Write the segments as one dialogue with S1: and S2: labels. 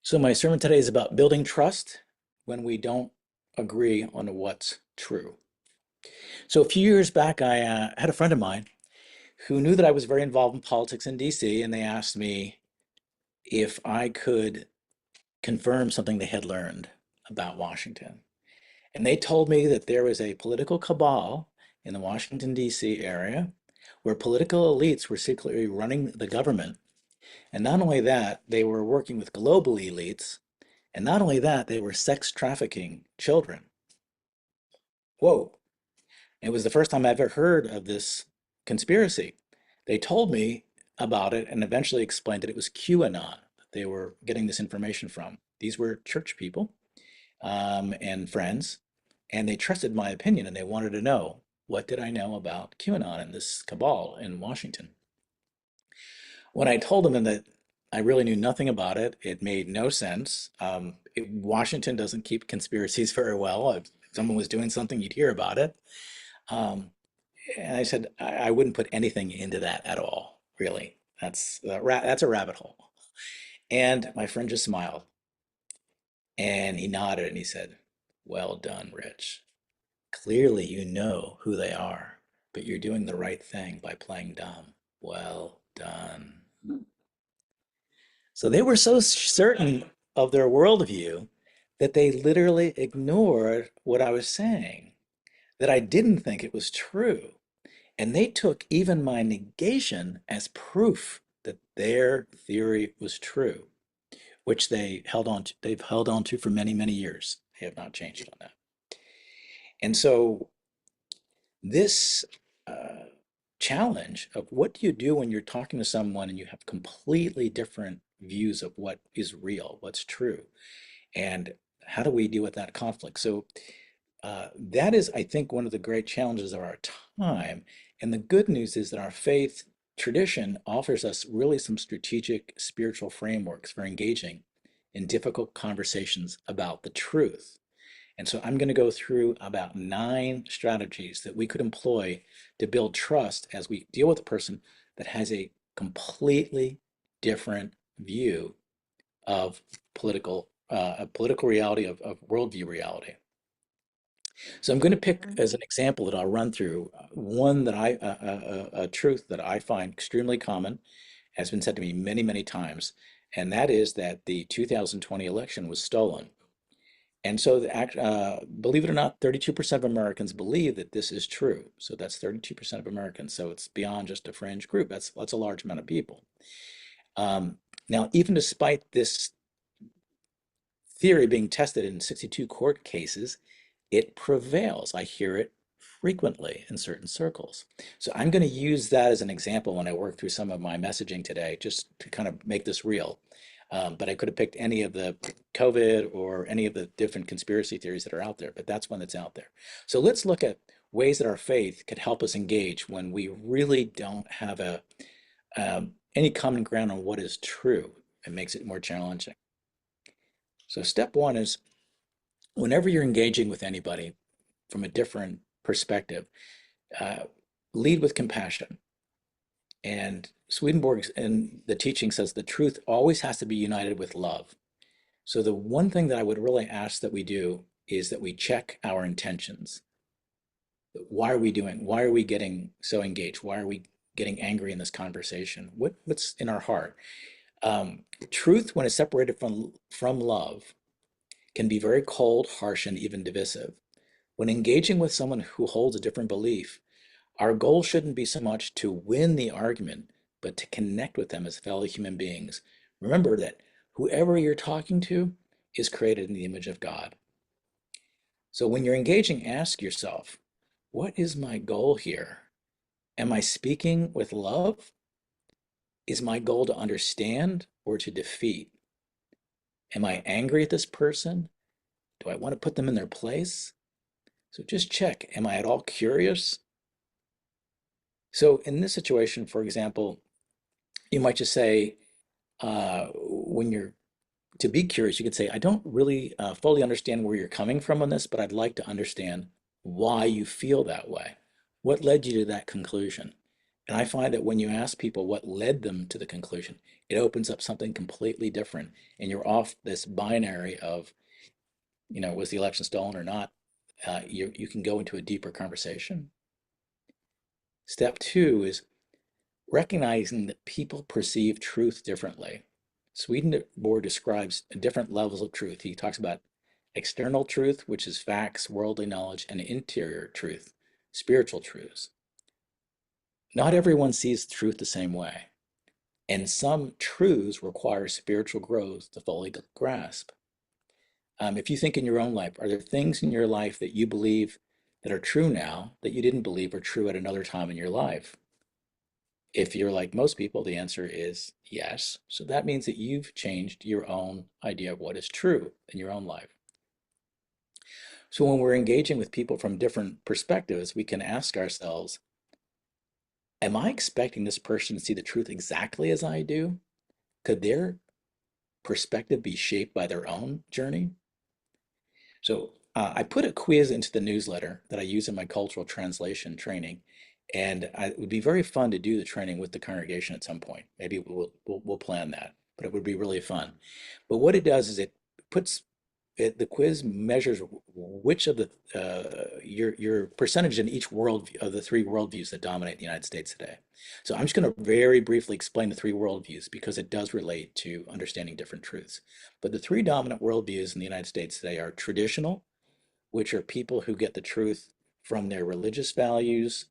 S1: So my sermon today is about building trust when we don't agree on what's true. So a few years back, I had a friend of mine who knew that I was very involved in politics in DC, and they asked me if I could confirm something they had learned about Washington. And they told me that there was a political cabal in the Washington, DC area where political elites were secretly running the government. And not only that, they were working with global elites. And not only that, they were sex trafficking children. Whoa. It was the first time I ever heard of this conspiracy. They told me about it and eventually explained that it was QAnon that they were getting this information from. These were church people and friends, and they trusted my opinion and they wanted to know what did I know about QAnon and this cabal in Washington. When I told them that I really knew nothing about it, it made no sense. Washington doesn't keep conspiracies very well. If someone was doing something, you'd hear about it. Um, and I said I wouldn't put anything into that at all, really. That's a rabbit hole. And my friend just smiled and he nodded and he said, "Well done, Rich. Clearly you know who they are, but you're doing the right thing by playing dumb. Well done." So they were so certain of their worldview that they literally ignored what I was saying, that I didn't think it was true. And they took even my negation as proof that their theory was true, which they've held on to for many, many years. They have not changed on that. And so this challenge of what do you do when you're talking to someone and you have completely different views of what is real, what's true, and how do we deal with that conflict? So that is, I think, one of the great challenges of our time. And the good news is that our faith tradition offers us really some strategic spiritual frameworks for engaging in difficult conversations about the truth. And so I'm going to go through about 9 strategies that we could employ to build trust as we deal with a person that has a completely different view of political reality, of worldview reality. So I'm going to pick as an example that I'll run through one that a truth that I find extremely common, has been said to me many, many times, and that is that the 2020 election was stolen. And so, believe it or not, 32% of Americans believe that this is true. So that's 32% of Americans. So it's beyond just a fringe group. That's a large amount of people. Now, even despite this theory being tested in 62 court cases, it prevails. I hear it frequently in certain circles. So I'm going to use that as an example when I work through some of my messaging today, just to kind of make this real. But I could have picked any of the COVID or any of the different conspiracy theories that are out there, but that's one that's out there. So let's look at ways that our faith could help us engage when we really don't have any common ground on what is true. It makes it more challenging. So step one is whenever you're engaging with anybody from a different perspective, uh, lead with compassion. And Swedenborg in the teaching says the truth always has to be united with love. So the one thing that I would really ask that we do is that we check our intentions. Why are we doing? Why are we getting so engaged? Why are we getting angry in this conversation? What's in our heart? Truth, when it's separated from love, can be very cold, harsh, and even divisive. When engaging with someone who holds a different belief, our goal shouldn't be so much to win the argument, but to connect with them as fellow human beings. Remember that whoever you're talking to is created in the image of God. So when you're engaging, ask yourself, what is my goal here? Am I speaking with love? Is my goal to understand or to defeat? Am I angry at this person? Do I want to put them in their place? So just check, am I at all curious? So in this situation, for example, you might just say, when you're to be curious, you could say, I don't really fully understand where you're coming from on this, but I'd like to understand why you feel that way. What led you to that conclusion? And I find that when you ask people what led them to the conclusion, it opens up something completely different. And you're off this binary of, was the election stolen or not? You can go into a deeper conversation. Step two is recognizing that people perceive truth differently. Swedenborg describes different levels of truth. He talks about external truth, which is facts, worldly knowledge, and interior truth, spiritual truths. Not everyone sees truth the same way, and some truths require spiritual growth to fully grasp. If you think in your own life, are there things in your life that you believe that are true now that you didn't believe were true at another time in your life? If you're like most people, the answer is yes. So that means that you've changed your own idea of what is true in your own life. So when we're engaging with people from different perspectives, we can ask ourselves, am I expecting this person to see the truth exactly as I do? Could their perspective be shaped by their own journey? So I put a quiz into the newsletter that I use in my cultural translation training, and it would be very fun to do the training with the congregation at some point. Maybe we'll plan that, but it would be really fun. But what it does is it puts the quiz measures which of the your percentage in each world of the three worldviews that dominate the United States today. So I'm just going to very briefly explain the three worldviews because it does relate to understanding different truths. But the three dominant worldviews in the United States today are traditional, which are people who get the truth from their religious values.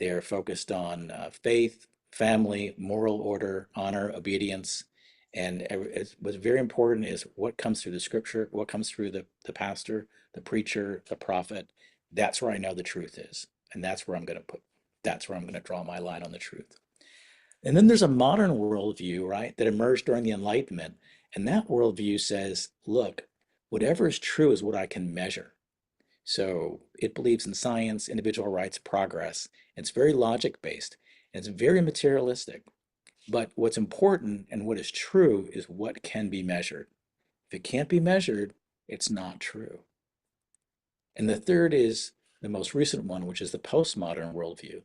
S1: They're focused on faith, family, moral order, honor, obedience. And what's very important is what comes through the scripture, what comes through the pastor, the preacher, the prophet. That's where I know the truth is. And that's where I'm going to draw my line on the truth. And then there's a modern worldview, right, that emerged during the Enlightenment. And that worldview says, look, whatever is true is what I can measure. So it believes in science, individual rights, progress. It's very logic based and it's very materialistic. But what's important and what is true is what can be measured. If it can't be measured, it's not true. And the third is the most recent one, which is the postmodern worldview.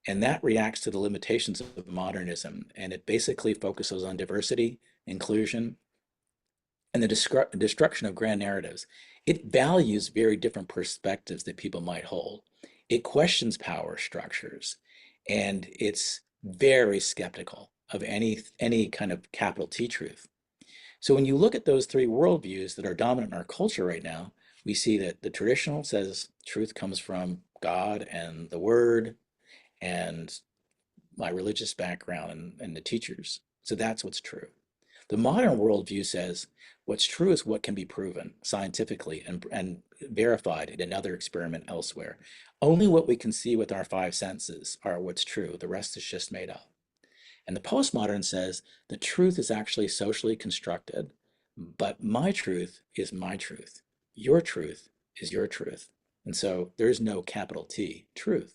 S1: And that reacts to the limitations of modernism. And it basically focuses on diversity, inclusion, and the destruction of grand narratives. It values very different perspectives that people might hold. It questions power structures, and it's very skeptical of any kind of capital T truth. So when you look at those three worldviews that are dominant in our culture right now, we see that the traditional says truth comes from God and the Word and my religious background and the teachers. So that's what's true. The modern worldview says what's true is what can be proven scientifically and verified in another experiment elsewhere. Only what we can see with our five senses are what's true. The rest is just made up. And the postmodern says the truth is actually socially constructed, but my truth is my truth. Your truth is your truth. And so there is no capital T truth.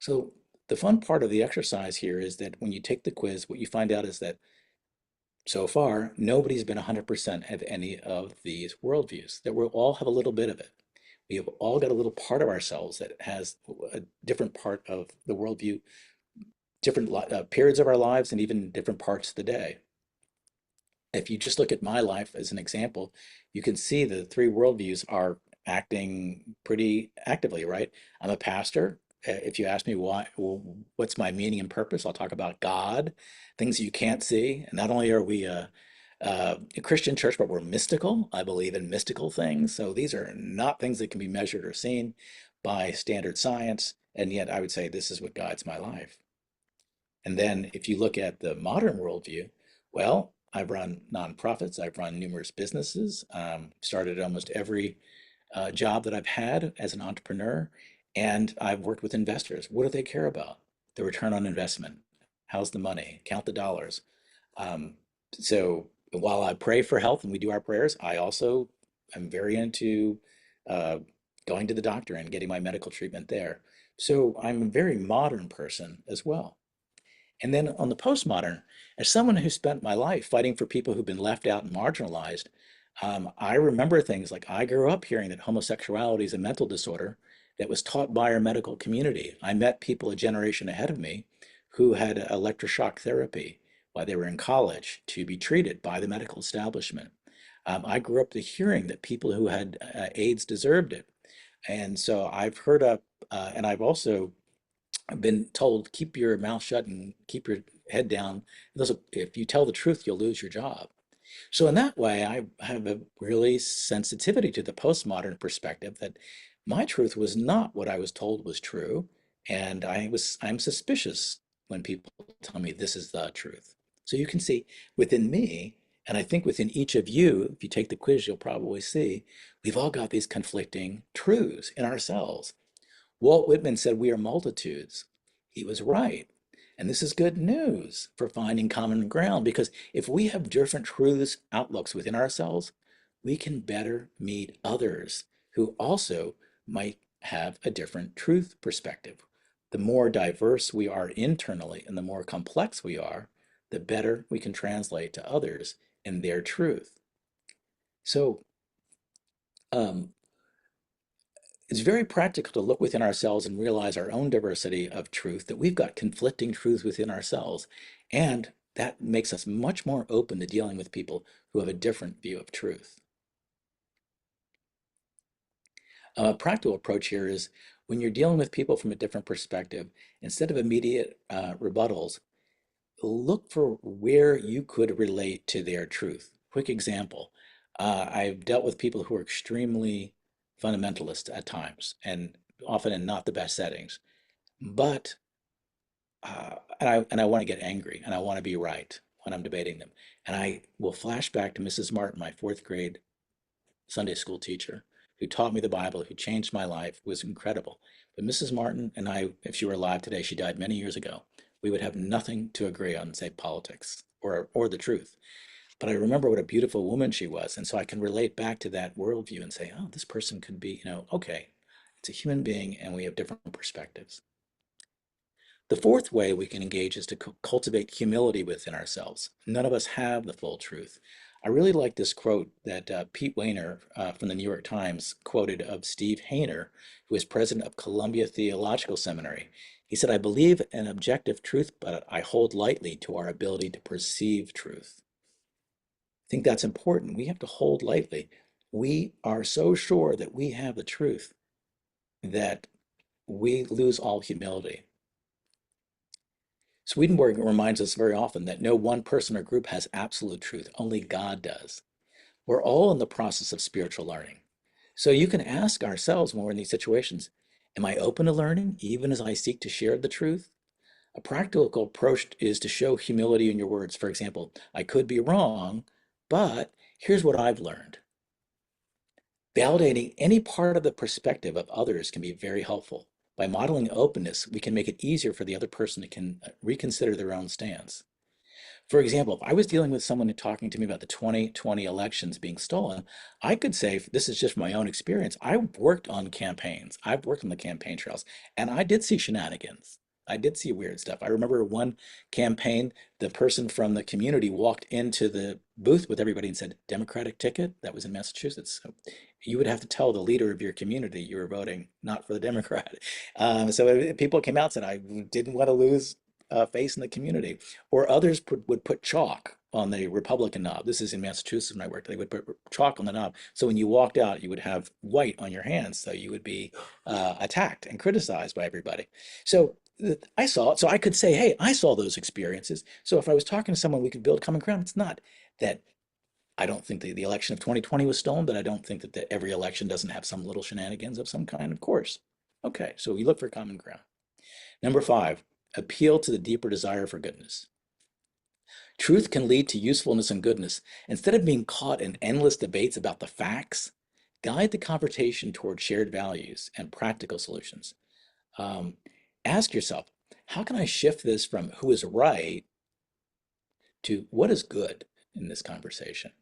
S1: So the fun part of the exercise here is that when you take the quiz, what you find out is that so far, nobody's been 100% of any of these worldviews, that we'll all have a little bit of it. We have all got a little part of ourselves that has a different part of the worldview, different periods of our lives, and even different parts of the day. If you just look at my life as an example, you can see the three worldviews are acting pretty actively, right? I'm a pastor. If you ask me what's my meaning and purpose, I'll talk about God, things you can't see. And not only are we a Christian church, but we're mystical. I believe in mystical things. So these are not things that can be measured or seen by standard science. And yet I would say this is what guides my life. And then if you look at the modern worldview, well, I've run nonprofits, I've run numerous businesses, started almost every job that I've had as an entrepreneur, and I've worked with investors. What do they care about? The return on investment. How's the money? Count the dollars. Um, so while I pray for health and we do our prayers, I also am very into uh, going to the doctor and getting my medical treatment there. So I'm a very modern person as well. And then on the postmodern, as someone who spent my life fighting for people who've been left out and marginalized, I remember things like I grew up hearing that homosexuality is a mental disorder that was taught by our medical community. I met people a generation ahead of me who had electroshock therapy while they were in college to be treated by the medical establishment. I grew up to hearing that people who had AIDS deserved it. And so I've heard of, and I've also been told, keep your mouth shut and keep your head down. If you tell the truth, you'll lose your job. So in that way, I have a really sensitivity to the postmodern perspective that my truth was not what I was told was true, and I'm suspicious when people tell me this is the truth. So you can see within me, and I think within each of you, if you take the quiz, you'll probably see we've all got these conflicting truths in ourselves. Walt Whitman said, "We are multitudes." He was right. And this is good news for finding common ground because if we have different truths, outlooks within ourselves, we can better meet others who also might have a different truth perspective. The more diverse we are internally and the more complex we are, the better we can translate to others in their truth. So, um, it's very practical to look within ourselves and realize our own diversity of truth, that we've got conflicting truths within ourselves. And that makes us much more open to dealing with people who have a different view of truth. A practical approach here is when you're dealing with people from a different perspective, instead of immediate rebuttals, look for where you could relate to their truth. Quick example, I've dealt with people who are extremely fundamentalist at times and often in not the best settings. But and I want to get angry and I want to be right when I'm debating them. And I will flash back to Mrs. Martin, my fourth grade Sunday school teacher, who taught me the Bible, who changed my life, was incredible. But Mrs. Martin and I, if she were alive today, she died many years ago, we would have nothing to agree on, say politics or the truth. But I remember what a beautiful woman she was. And so I can relate back to that worldview and say, oh, this person could be, okay, it's a human being and we have different perspectives. The fourth way we can engage is to cultivate humility within ourselves. None of us have the full truth. I really like this quote that Pete Wehner from the New York Times quoted of Steve Hayner, who is president of Columbia Theological Seminary. He said, "I believe in objective truth, but I hold lightly to our ability to perceive truth." I think that's important. We have to hold lightly. We are so sure that we have the truth that we lose all humility. Swedenborg reminds us very often that no one person or group has absolute truth, only God does. We're all in the process of spiritual learning. So you can ask ourselves when we're in these situations, am I open to learning even as I seek to share the truth? A practical approach is to show humility in your words. For example, I could be wrong, but here's what I've learned. Validating any part of the perspective of others can be very helpful. By modeling openness, we can make it easier for the other person to reconsider their own stance. For example, if I was dealing with someone talking to me about the 2020 elections being stolen, I could say, this is just my own experience. I worked on campaigns. I've worked on the campaign trails, and I did see shenanigans. I did see weird stuff. I remember one campaign, the person from the community walked into the booth with everybody and said, Democratic ticket. That was in Massachusetts. So you would have to tell the leader of your community you were voting not for the Democrat. So people came out and said, I didn't want to lose face in the community. Or others would put chalk on the Republican knob. This is in Massachusetts when I worked. They would put chalk on the knob. So when you walked out, you would have white on your hands. So you would be attacked and criticized by everybody. So I saw it. So I could say, hey, I saw those experiences. So if I was talking to someone, we could build common ground. It's not that I don't think the election of 2020 was stolen, but I don't think that every election doesn't have some little shenanigans of some kind, of course. Okay, so we look for common ground. Number 5, appeal to the deeper desire for goodness. Truth can lead to usefulness and goodness. Instead of being caught in endless debates about the facts, guide the conversation toward shared values and practical solutions. Um, Ask yourself, how can I shift this from who is right to what is good in this conversation?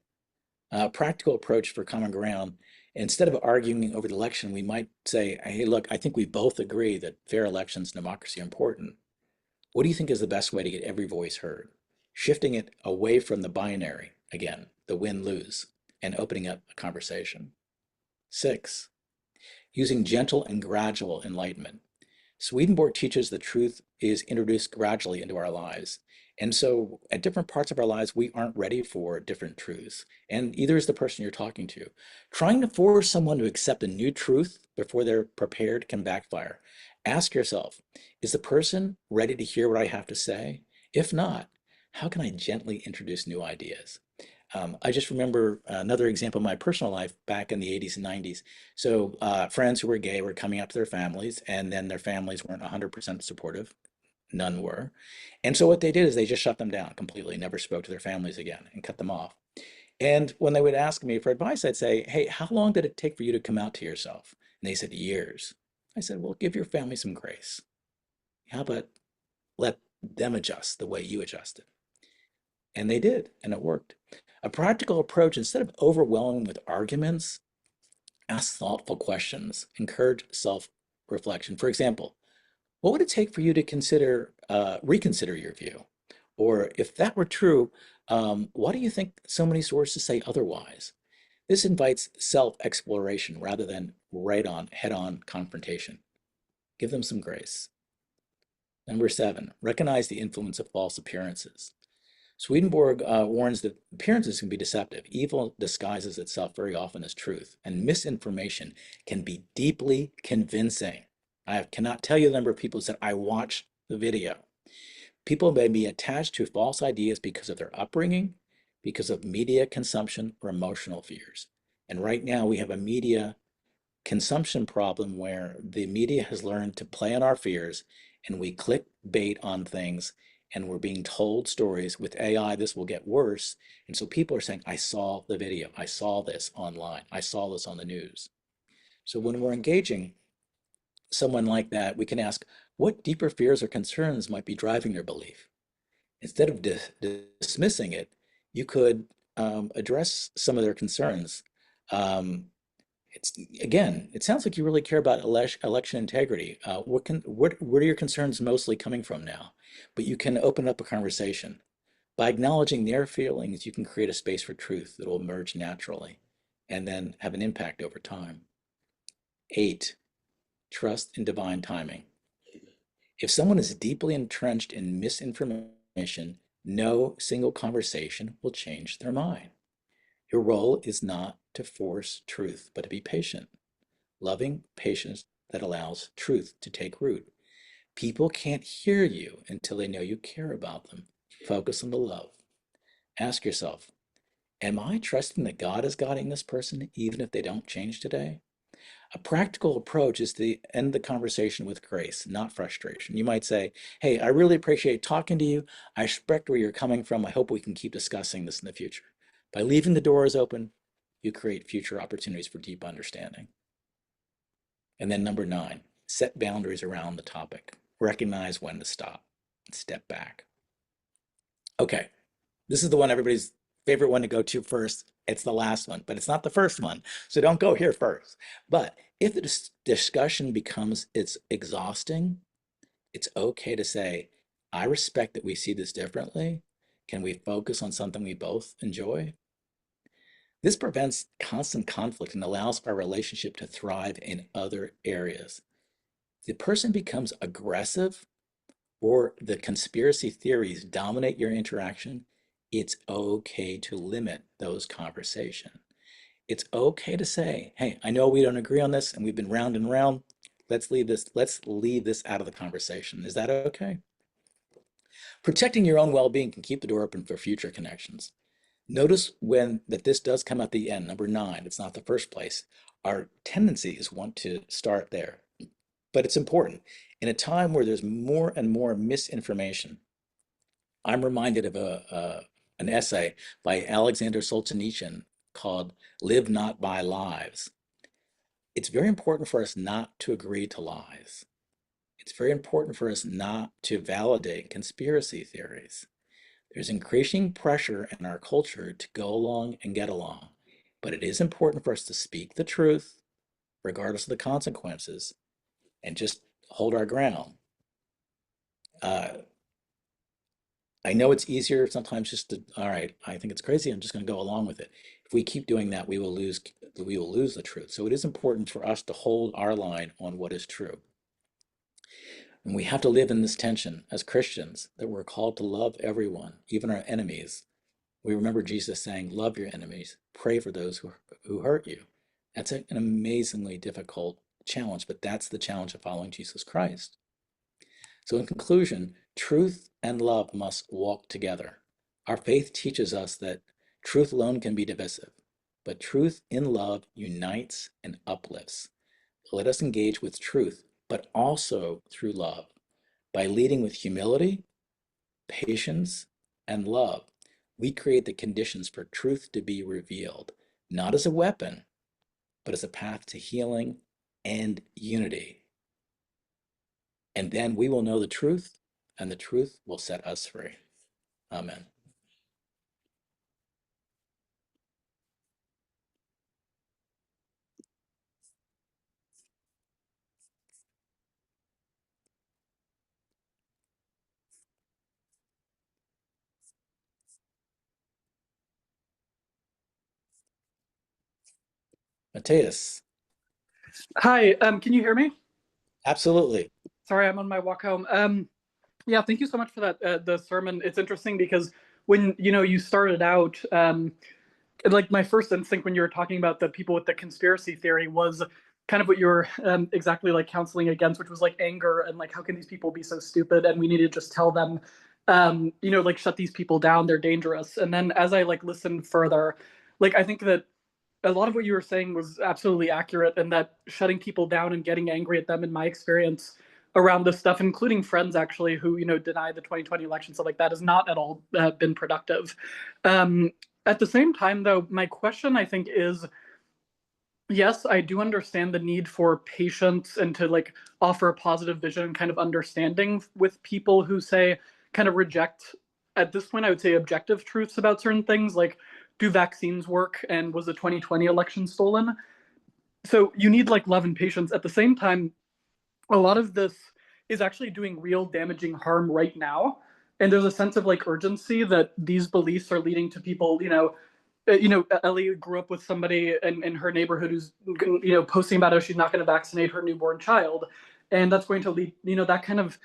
S1: A practical approach for common ground. Instead of arguing over the election, we might say, hey, look, I think we both agree that fair elections and democracy are important. What do you think is the best way to get every voice heard? Shifting it away from the binary, again, the win-lose, and opening up a conversation. 6, using gentle and gradual enlightenment. Swedenborg teaches that truth is introduced gradually into our lives. And so at different parts of our lives, we aren't ready for different truths. And either is the person you're talking to. Trying to force someone to accept a new truth before they're prepared can backfire. Ask yourself, is the person ready to hear what I have to say? If not, how can I gently introduce new ideas? I just remember another example of my personal life back in the 80s and 90s. So friends who were gay were coming out to their families, and then their families weren't 100% supportive. None were. And so what they did is they just shut them down completely, never spoke to their families again and cut them off. And when they would ask me for advice, I'd say, hey, how long did it take for you to come out to yourself? And they said, years. I said, well, give your family some grace. How about let them adjust the way you adjusted? And they did, and it worked. A practical approach, instead of overwhelming with arguments, ask thoughtful questions, encourage self-reflection. For example, what would it take for you to reconsider your view? Or if that were true, why do you think so many sources say otherwise? This invites self-exploration rather than head-on confrontation. Give them some grace. Number 7, recognize the influence of false appearances. Swedenborg warns that appearances can be deceptive. Evil disguises itself very often as truth, and misinformation can be deeply convincing. I cannot tell you the number of people who said, I watched the video. People may be attached to false ideas because of their upbringing, because of media consumption, or emotional fears. And right now we have a media consumption problem where the media has learned to play on our fears, and we click bait on things, and we're being told stories. With AI, this will get worse. And so people are saying, I saw the video, I saw this online, I saw this on the news. So when we're engaging someone like that, we can ask, what deeper fears or concerns might be driving their belief? Instead of dismissing it, you could address some of their concerns. Um, it's again, it sounds like you really care about election integrity. What are your concerns mostly coming from now? But you can open up a conversation. By acknowledging their feelings, you can create a space for truth that will emerge naturally and then have an impact over time. 8, trust in divine timing. If someone is deeply entrenched in misinformation, no single conversation will change their mind. Your role is not to force truth, but to be patient. Loving patience that allows truth to take root. People can't hear you until they know you care about them. Focus on the love. Ask yourself, am I trusting that God is guiding this person even if they don't change today? A practical approach is to end the conversation with grace, not frustration. You might say, hey, I really appreciate talking to you. I respect where you're coming from. I hope we can keep discussing this in the future. By leaving the doors open, you create future opportunities for deep understanding. And then number 9, set boundaries around the topic. Recognize when to stop and step back. Okay, this is the one everybody's favorite one to go to first. It's the last one, but it's not the first one. So don't go here first. But if the discussion becomes it's exhausting, it's okay to say, I respect that we see this differently. Can we focus on something we both enjoy? This prevents constant conflict and allows our relationship to thrive in other areas. The person becomes aggressive or the conspiracy theories dominate your interaction, it's okay to limit those conversations. It's okay to say, hey, I know we don't agree on this and we've been round and round. Let's leave this out of the conversation. Is that okay? Protecting your own well-being can keep the door open for future connections. Notice when that this does come at the end, number 9, it's not the first place. Our tendencies want to start there. But it's important. In a time where there's more and more misinformation, I'm reminded of an essay by Alexander Solzhenitsyn called Live Not by Lies. It's very important for us not to agree to lies. It's very important for us not to validate conspiracy theories. There's increasing pressure in our culture to go along and get along, but it is important for us to speak the truth, regardless of the consequences, and just hold our ground. Uh, I know it's easier sometimes just to, all right, I think it's crazy, I'm just going to go along with it. If we keep doing that, we will lose the truth. So it is important for us to hold our line on what is true. And we have to live in this tension as Christians that we're called to love everyone, even our enemies. We remember Jesus saying, love your enemies, pray for those who hurt you. That's an amazingly difficult challenge, but that's the challenge of following Jesus Christ. So, in conclusion, truth and love must walk together. Our faith teaches us that truth alone can be divisive, but truth in love unites and uplifts. Let us engage with truth, but also through love, by leading with humility, patience, and love. We create the conditions for truth to be revealed, not as a weapon, but as a path to healing and unity. And then we will know the truth, and the truth will set us free. Amen. Matthias,
S2: Hi, can you hear me?
S1: absolutely.
S2: Sorry, I'm on my walk home. Yeah, thank you so much for that the sermon. It's interesting because when you started out, like my first instinct when you were talking about the people with the conspiracy theory was kind of what you were exactly like counseling against, which was like anger and like how can these people be so stupid and we need to just tell them, like shut these people down, they're dangerous. And then as I like listened further, like I think that a lot of what you were saying was absolutely accurate, and that shutting people down and getting angry at them, in my experience around this stuff, including friends actually who deny the 2020 election, stuff like that, has not at all been productive. Um, at the same time, though, my question I think is, yes, I do understand the need for patience and to like offer a positive vision and kind of understanding with people who say kind of reject, at this point I would say, objective truths about certain things, like do vaccines work and was the 2020 election stolen? So you need like love and patience. At the same time, a lot of this is actually doing real damaging harm right now, and there's a sense of like urgency that these beliefs are leading to people, Ellie grew up with somebody in her neighborhood who's posting about how she's not going to vaccinate her newborn child, and that's going to lead, that kind of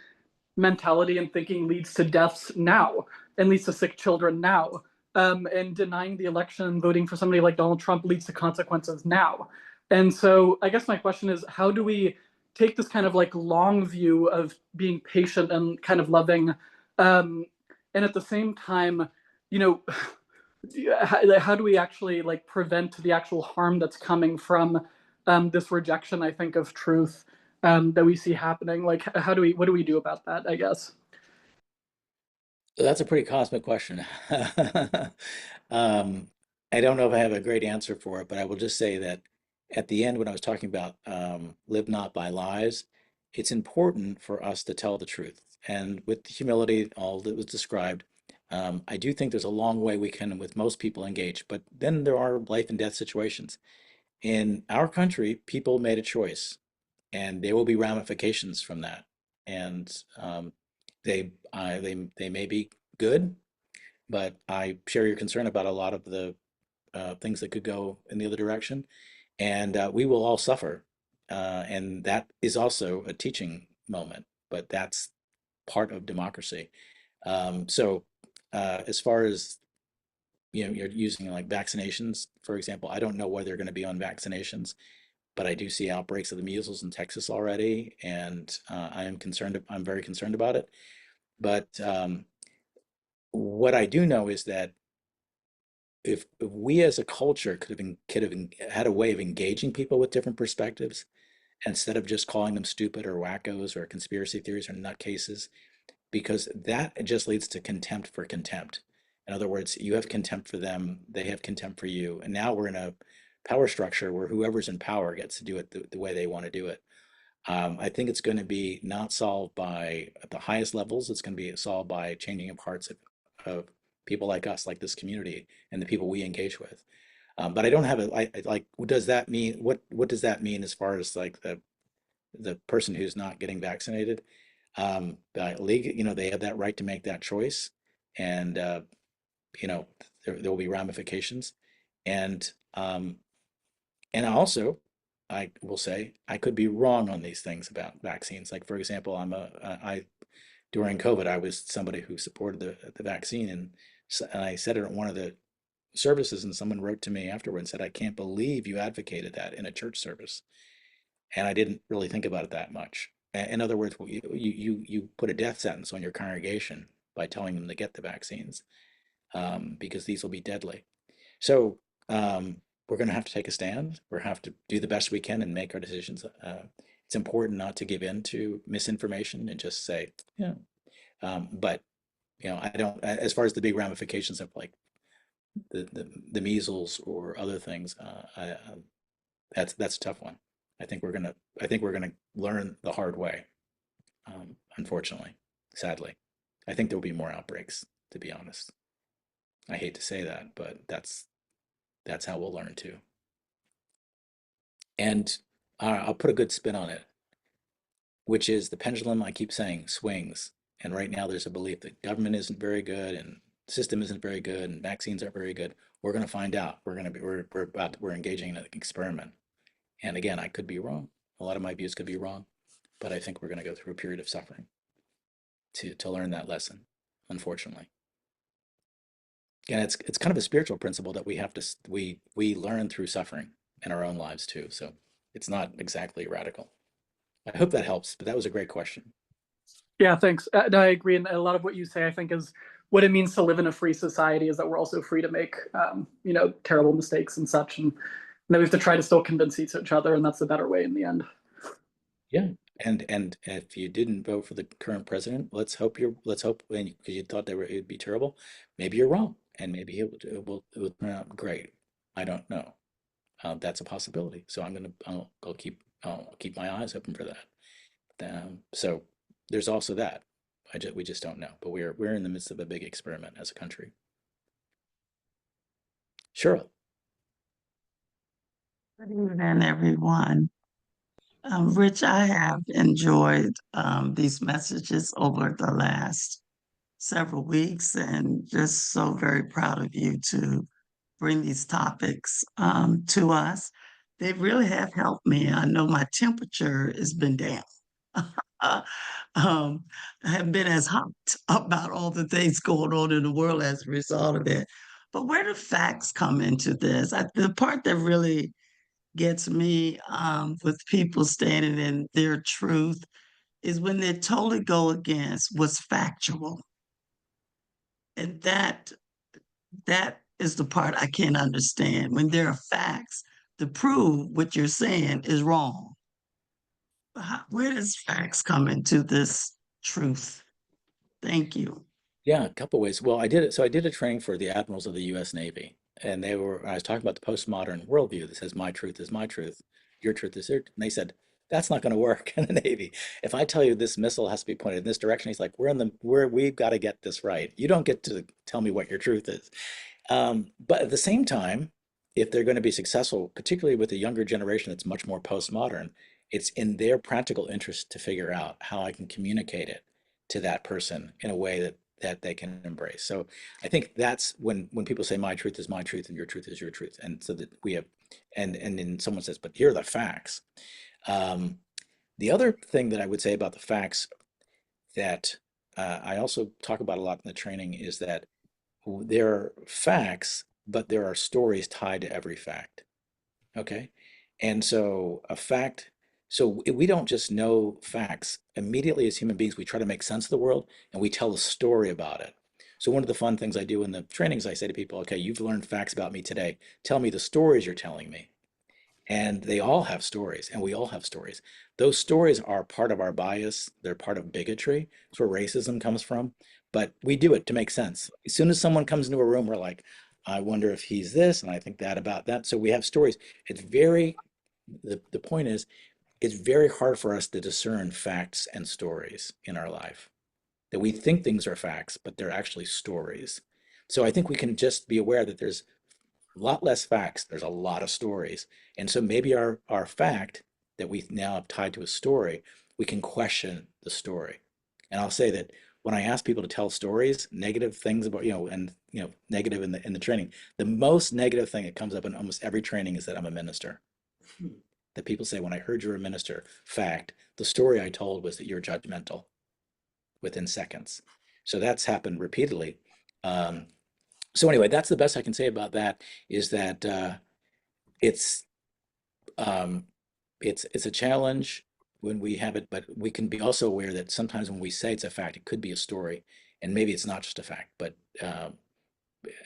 S2: mentality and thinking leads to deaths now and leads to sick children now. And denying the election and voting for somebody like Donald Trump leads to consequences now. And so I guess my question is, how do we take this kind of like long view of being patient and kind of loving, and at the same time, you know, how do we actually like prevent the actual harm that's coming from this rejection, I think, of truth that we see happening? Like, what do we do about that, I guess?
S1: So that's a pretty cosmic question. Um, I don't know if I have a great answer for it, but I will just say that at the end, when I was talking about live not by lies, it's important for us to tell the truth. And with humility, all that was described, I do think there's a long way we can, with most people, engage. But then there are life and death situations. In our country, people made a choice, and there will be ramifications from that. And they may be good, but I share your concern about a lot of the things that could go in the other direction, and we will all suffer. And that is also a teaching moment, but that's part of democracy. So, as far as you're using like vaccinations, for example, I don't know where they're going to be on vaccinations, but I do see outbreaks of the measles in Texas already, and I am concerned. I'm very concerned about it. But what I do know is that if we as a culture had a way of engaging people with different perspectives instead of just calling them stupid or wackos or conspiracy theories or nutcases, because that just leads to contempt for contempt. In other words, you have contempt for them, they have contempt for you, and now we're in a power structure where whoever's in power gets to do it the way they want to do it. I think it's going to be not solved by at the highest levels. It's going to be solved by changing of hearts of people like us, like this community, and the people we engage with. But I don't have a like. What does that mean? What does that mean as far as like the person who's not getting vaccinated? League, they have that right to make that choice, and you know, there will be ramifications, and and also I will say I could be wrong on these things about vaccines. Like, for example, during COVID, I was somebody who supported the vaccine, and I said it at one of the services, and someone wrote to me afterward and said, "I can't believe you advocated that in a church service." And I didn't really think about it that much. In other words, you put a death sentence on your congregation by telling them to get the vaccines, because these will be deadly. So we're going to have to take a stand. We're going to have to do the best we can and make our decisions. It's important not to give in to misinformation and just say, yeah. But I don't. As far as the big ramifications of like the measles or other things, that's a tough one. I think we're gonna learn the hard way. Unfortunately, sadly, I think there will be more outbreaks. To be honest, I hate to say that, but that's how we'll learn too. And I'll put a good spin on it, which is the pendulum I keep saying swings. And right now there's a belief that government isn't very good and the system isn't very good and vaccines aren't very good. We're going to find out. We're engaging in an experiment. And again, I could be wrong. A lot of my views could be wrong, but I think we're going to go through a period of suffering to learn that lesson, unfortunately. And it's kind of a spiritual principle that we learn through suffering in our own lives too. So it's not exactly radical. I hope that helps, but that was a great question.
S2: Yeah, thanks. No, I agree. And a lot of what you say, I think, is what it means to live in a free society is that we're also free to make, terrible mistakes and such. And that we have to try to still convince each other. And that's the better way in the end.
S1: Yeah. And if you didn't vote for the current president, let's hope, because you thought it'd be terrible. Maybe you're wrong, and maybe it will turn out great. I don't know. That's a possibility. So I'll keep my eyes open for that. So there's also that. We just don't know. But we're in the midst of a big experiment as a country. Cheryl.
S3: Good evening, everyone. Rich, I have enjoyed these messages over the last several weeks and just so very proud of you to bring these topics to us. They really have helped me. I know my temperature has been down. Uh, I haven't been as hot about all the things going on in the world as a result of it. But where do facts come into this? The part that really gets me with people standing in their truth is when they totally go against what's factual. And that is the part I can't understand. When there are facts to prove what you're saying is wrong. Where does facts come into this truth? Thank you.
S1: Yeah, a couple ways. Well, I did it. So I did a training for the admirals of the U.S. Navy, and I was talking about the postmodern worldview that says my truth is my truth, your truth is your. And they said that's not going to work in the Navy. If I tell you this missile has to be pointed in this direction, he's like, we've got to get this right. You don't get to tell me what your truth is. But at the same time, if they're going to be successful, particularly with a younger generation that's much more postmodern, it's in their practical interest to figure out how I can communicate it to that person in a way that they can embrace. So I think that's when people say my truth is my truth and your truth is your truth, and so that we have, and then someone says, but here are the facts. Um, the other thing that I would say about the facts that I also talk about a lot in the training is that there are facts, but there are stories tied to every fact. Okay. And so we don't just know facts. Immediately as human beings, we try to make sense of the world and we tell a story about it. So one of the fun things I do in the trainings, I say to people, okay, you've learned facts about me today. Tell me the stories you're telling me. And they all have stories, and we all have stories. Those stories are part of our bias. They're part of bigotry. It's where racism comes from. But we do it to make sense. As soon as someone comes into a room, we're like, I wonder if he's this, and I think that about that. So we have stories. The point is, it's very hard for us to discern facts and stories in our life. That we think things are facts, but they're actually stories. So I think we can just be aware that there's a lot less facts. There's a lot of stories. And so maybe our fact that we now have tied to a story, we can question the story. And I'll say that when I ask people to tell stories, negative things about, negative in the training, the most negative thing that comes up in almost every training is that I'm a minister. that people say, when I heard you're a minister, fact, the story I told was that you're judgmental within seconds. So that's happened repeatedly. So anyway, that's the best I can say about that, is that it's um, it's a challenge when we have it, but we can be also aware that sometimes when we say it's a fact, it could be a story, and maybe it's not just a fact. But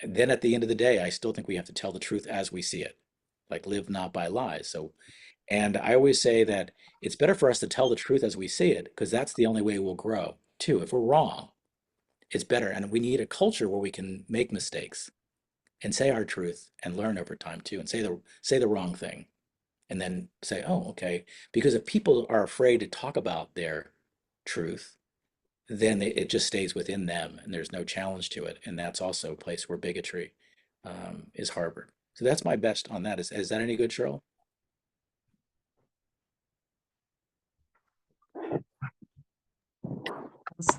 S1: then at the end of the day, I still think we have to tell the truth as we see it, like live not by lies. So, and I always say that it's better for us to tell the truth as we see it, because that's the only way we'll grow too. If we're wrong, it's better, and we need a culture where we can make mistakes and say our truth and learn over time too, and say the wrong thing and then say, oh, okay. Because if people are afraid to talk about their truth, then it just stays within them and there's no challenge to it. And that's also a place where bigotry is harbored. So that's my best on that. Is that any good, Cheryl?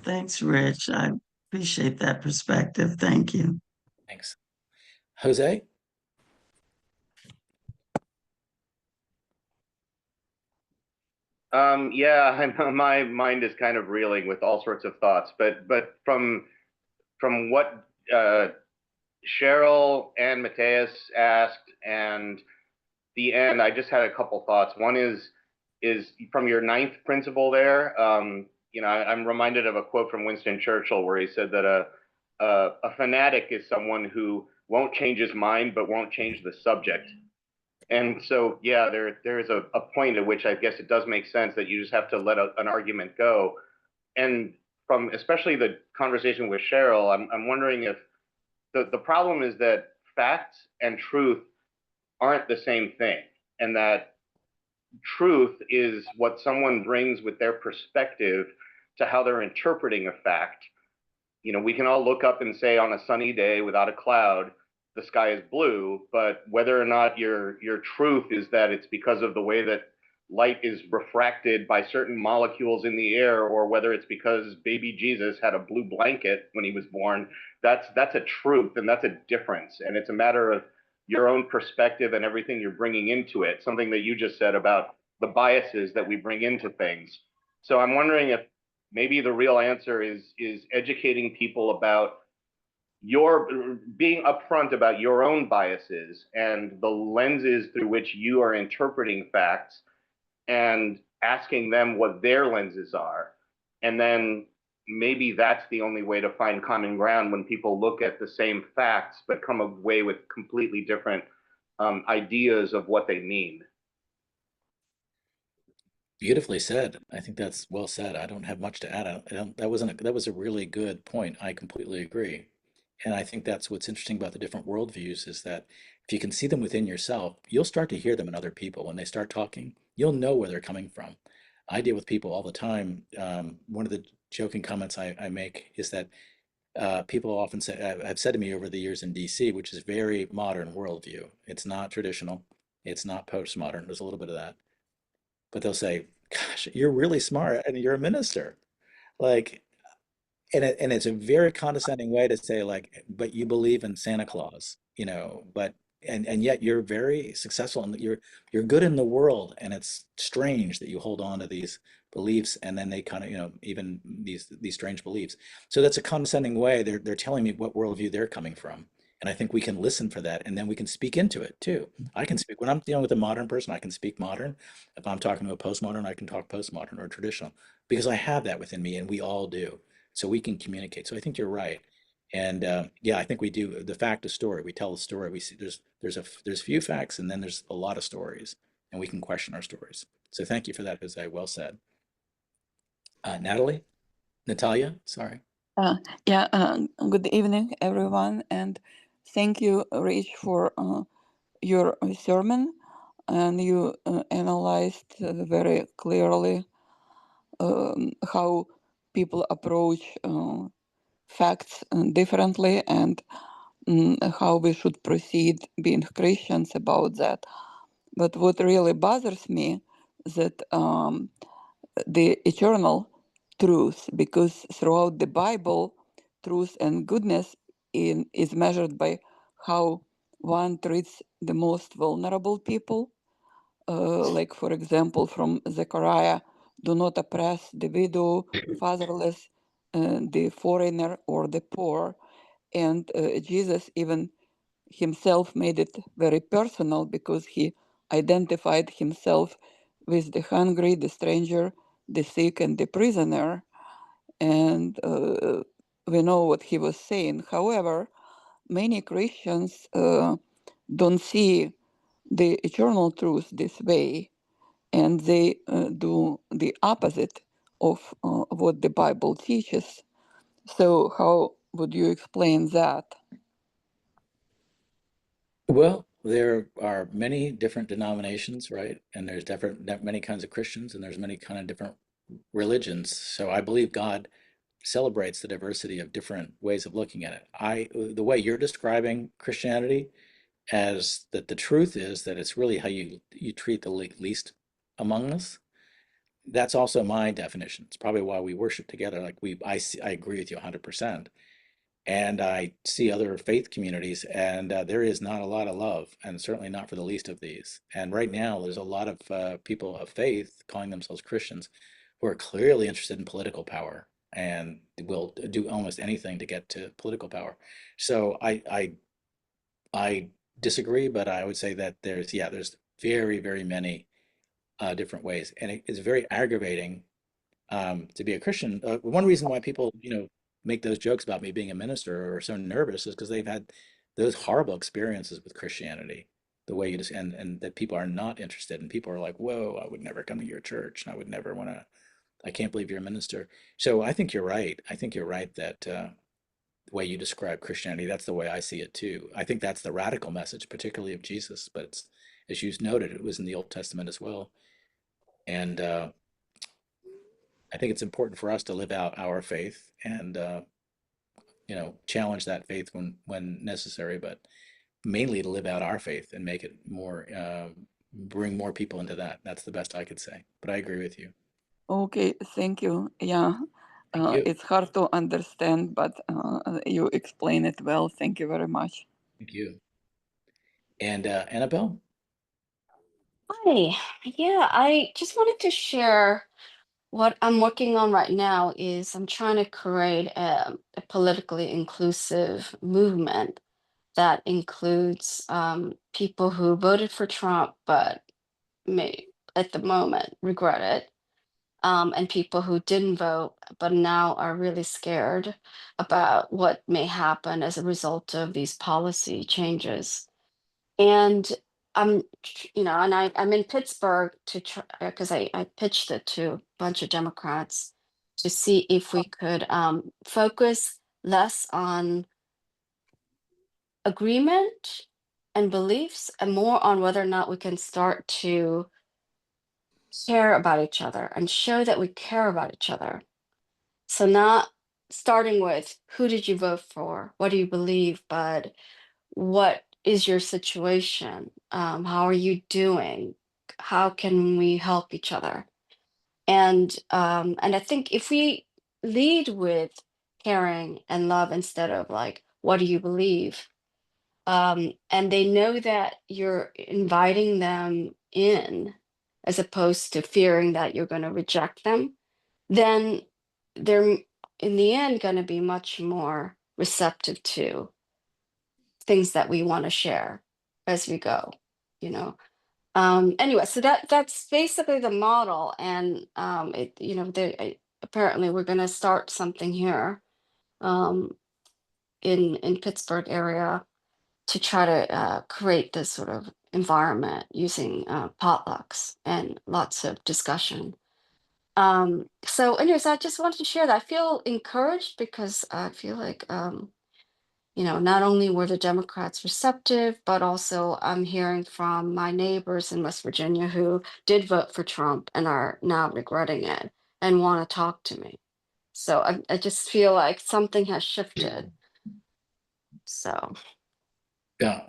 S3: Thanks, Rich. I appreciate that perspective. Thank you.
S1: Thanks. Jose?
S4: Yeah, my mind is kind of reeling with all sorts of thoughts, but from what Cheryl and Mateus asked and the end, I just had a couple thoughts. One is from your ninth principle there. I'm reminded of a quote from Winston Churchill where he said that a fanatic is someone who won't change his mind but won't change the subject. And so, yeah, there is a point at which I guess it does make sense that you just have to let an argument go. And from especially the conversation with Cheryl, I'm wondering if the problem is that facts and truth aren't the same thing, and that truth is what someone brings with their perspective to how they're interpreting a fact. We can all look up and say on a sunny day without a cloud, the sky is blue, but whether or not your truth is that it's because of the way that light is refracted by certain molecules in the air, or whether it's because baby Jesus had a blue blanket when he was born, that's a truth, and that's a difference. And it's a matter of your own perspective and everything you're bringing into it, something that you just said about the biases that we bring into things. So I'm wondering if maybe the real answer is educating people about your being upfront about your own biases and the lenses through which you are interpreting facts, and asking them what their lenses are. And then maybe that's the only way to find common ground when people look at the same facts but come away with completely different ideas of what they mean.
S1: Beautifully said. I think that's well said. I don't have much to add. That was a really good point. I completely agree. And I think that's what's interesting about the different worldviews, is that if you can see them within yourself, you'll start to hear them in other people. When they start talking, you'll know where they're coming from. I deal with people all the time. One of the joking comments I make is that people often say, have said to me over the years in DC, which is very modern worldview. It's not traditional. It's not postmodern. There's a little bit of that. But they'll say, gosh, you're really smart and you're a minister. Like, and it's a very condescending way to say, like, but you believe in Santa Claus, but and yet you're very successful and you're good in the world, and it's strange that you hold on to these beliefs, and then they kind of, even these strange beliefs. So that's a condescending way. They're telling me what worldview they're coming from. And I think we can listen for that, and then we can speak into it too. I can speak when I'm dealing with a modern person, I can speak modern. If I'm talking to a postmodern, I can talk postmodern or traditional, because I have that within me, and we all do. So we can communicate. So I think you're right. And yeah, I think we do the fact of story. We tell the story. We see there's few facts, and then there's a lot of stories, and we can question our stories. So thank you for that, Jose. Well said. Natalia, sorry.
S5: Yeah, good evening, everyone, and thank you, Rich, for your sermon. And you analyzed very clearly how people approach facts differently, and how we should proceed being Christians about that. But what really bothers me that the eternal truth, because throughout the Bible, truth and goodness is measured by how one treats the most vulnerable people, like for example from Zechariah, do not oppress the widow, fatherless, the foreigner, or the poor. And Jesus even himself made it very personal because he identified himself with the hungry, the stranger, the sick, and the prisoner. And we know what he was saying. However, many Christians don't see the eternal truth this way, and they do the opposite of what the Bible teaches. So, how would you explain that?
S1: Well, there are many different denominations, right? And there's many kinds of Christians, and there's many kind of different religions. So I believe God celebrates the diversity of different ways of looking at it. The way you're describing Christianity, as that the truth is that it's really how you treat the least among us. That's also my definition. It's probably why we worship together. Like I agree with you 100%. And I see other faith communities, and there is not a lot of love, and certainly not for the least of these. And right now, there's a lot of people of faith calling themselves Christians who are clearly interested in political power and will do almost anything to get to political power. So I disagree, but I would say that there's very, very many different ways, and it's very aggravating to be a Christian. One reason why people, make those jokes about me being a minister or are so nervous is because they've had those horrible experiences with Christianity, the way you just and that people are not interested, and people are like, "Whoa, I would never come to your church, and I would never want to. I can't believe you're a minister." So I think you're right. I think you're right that the way you describe Christianity, that's the way I see it too. I think that's the radical message, particularly of Jesus. But it's, as you noted, it was in the Old Testament as well, and I think it's important for us to live out our faith and challenge that faith when necessary, but mainly to live out our faith and make it more bring more people into that. That's the best I could say. But I agree with you.
S5: Okay, thank you. Yeah,
S1: Thank you.
S5: it's hard to understand, but you explain it well. Thank you very much.
S1: Thank you. And Annabelle?
S6: Hi. Yeah, I just wanted to share what I'm working on right now is I'm trying to create a politically inclusive movement that includes people who voted for Trump but may at the moment regret it, and people who didn't vote but now are really scared about what may happen as a result of these policy changes. And I'm in Pittsburgh to try because I pitched it to a bunch of Democrats to see if we could focus less on agreement and beliefs and more on whether or not we can start to care about each other and show that we care about each other. So not starting with who did you vote for, what do you believe, but what is your situation? How are you doing? How can we help each other? And I think if we lead with caring and love instead of like, what do you believe? And they know that you're inviting them in as opposed to fearing that you're going to reject them, then they're in the end going to be much more receptive to things that we want to share as we go, you know. Anyway, so that's basically the model, and apparently we're going to start something here um, in Pittsburgh area to try to create this sort of environment using potlucks and lots of discussion. So anyways, I just wanted to share that. I feel encouraged because I feel like not only were the Democrats receptive, but also I'm hearing from my neighbors in West Virginia who did vote for Trump and are now regretting it and want to talk to me. So I just feel like something has shifted. So
S1: Yeah,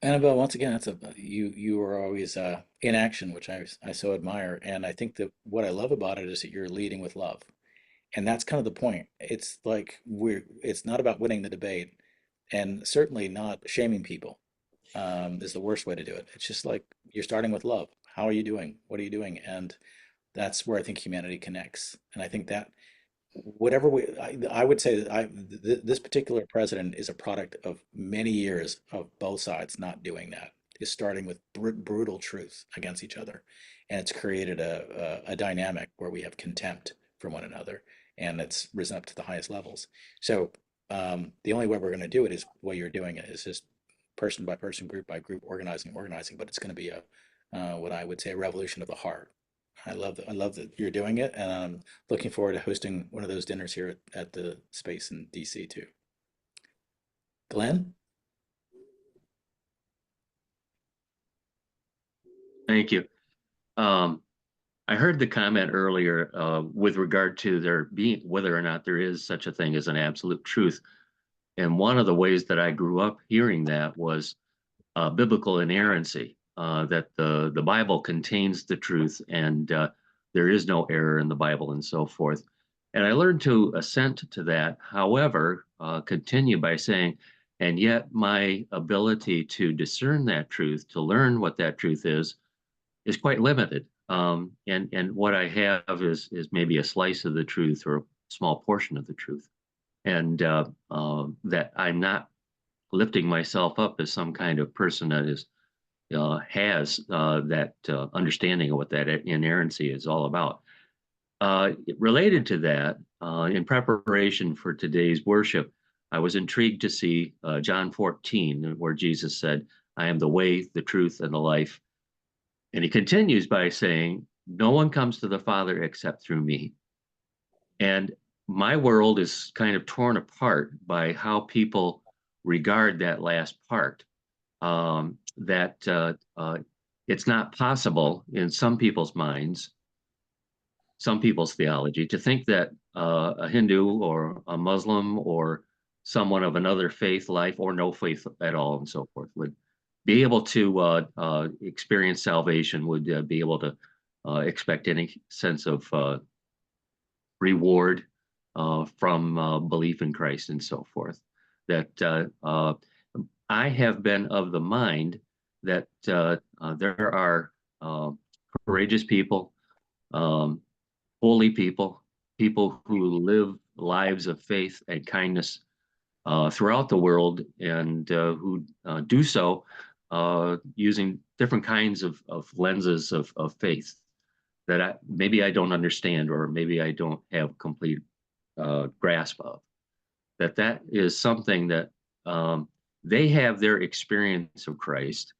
S1: Annabelle. Once again, that's you are always in action, which I so admire. And I think that what I love about it is that you're leading with love, and that's kind of the point. It's like it's not about winning the debate, and certainly not shaming people is the worst way to do it. It's just like you're starting with love. how are you doing? What are you doing? And that's where I think humanity connects. And I think that whatever I would say that this particular president is a product of many years of both sides not doing that. Is starting with brutal truth against each other, and it's created a dynamic where we have contempt for one another, and it's risen up to the highest levels. So the only way we're going to do it is the way you're doing it, is just person by person, group by group, organizing, but it's going to be a what I would say a revolution of the heart. I love that you're doing it, and I'm looking forward to hosting one of those dinners here at the space in DC too. Glenn?
S7: Thank you. I heard the comment earlier with regard to there being whether or not there is such a thing as an absolute truth. And one of the ways that I grew up hearing that was biblical inerrancy, that the Bible contains the truth and there is no error in the Bible and so forth. And I learned to assent to that. However, continue by saying, and yet my ability to discern that truth, to learn what that truth is quite limited. And what I have is maybe a slice of the truth or a small portion of the truth. And that I'm not lifting myself up as some kind of person that is has that understanding of what that inerrancy is all about. Related to that, in preparation for today's worship, I was intrigued to see John 14, where Jesus said, I am the way, the truth, and the life. And he continues by saying, no one comes to the Father except through me. And my world is kind of torn apart by how people regard that last part. That it's not possible in some people's minds, some people's theology, to think that a Hindu or a Muslim or someone of another faith, life, or no faith at all, and so forth, would be able to experience salvation, would be able to expect any sense of reward from belief in Christ and so forth. That I have been of the mind that there are courageous people, holy people, people who live lives of faith and kindness throughout the world, and who do so using different kinds of lenses of faith that maybe I don't understand, or maybe I don't have complete grasp of. That is something that they have their experience of Christ,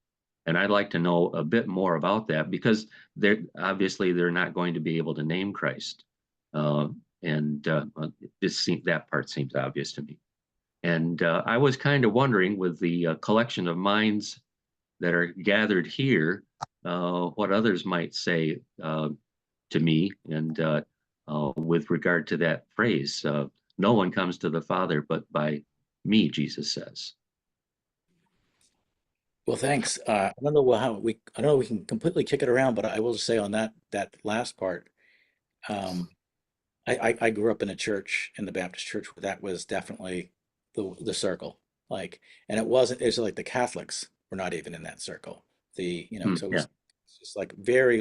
S7: and I'd like to know a bit more about that, because they're not going to be able to name Christ, and that part seems obvious to me. And I was kind of wondering, with the collection of minds that are gathered here, what others might say to me, and with regard to that phrase, no one comes to the Father but by me, Jesus says.
S1: Well, thanks. I don't know I don't know if we can completely kick it around, but I will just say on that last part, um, I grew up in a church, in the Baptist church, where that was definitely the circle. Like, and it's like the Catholics were not even in that circle. So it
S7: Yeah.
S1: was just like very,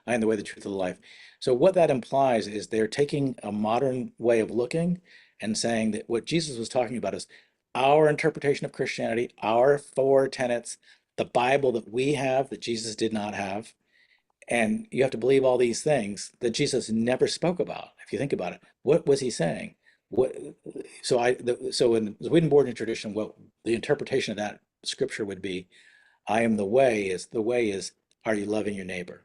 S1: I am the way, the truth, of the life. So what that implies is they're taking a modern way of looking and saying that what Jesus was talking about is our interpretation of Christianity, our four tenets, the Bible that we have that Jesus did not have, and you have to believe all these things that Jesus never spoke about. If you think about it, what was he saying? What? So in the Swedenborg tradition, what the interpretation of that scripture would be, "I am the way." Is are you loving your neighbor?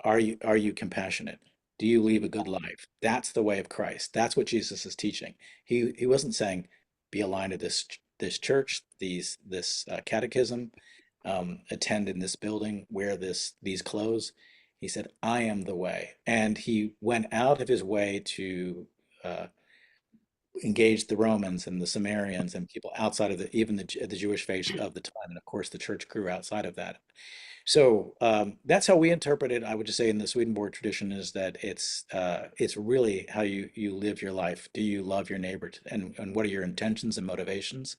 S1: Are you compassionate? Do you lead a good life? That's the way of Christ. That's what Jesus is teaching. He wasn't saying be aligned to this church, this catechism, attend in this building, wear these clothes. He said, I am the way. And he went out of his way to engage the Romans and the Samaritans and people outside of even the Jewish faith of the time. And of course, the church grew outside of that. So that's how we interpret it. I would just say in the Swedenborg tradition is that it's really how you live your life. Do you love your neighbor? And what are your intentions and motivations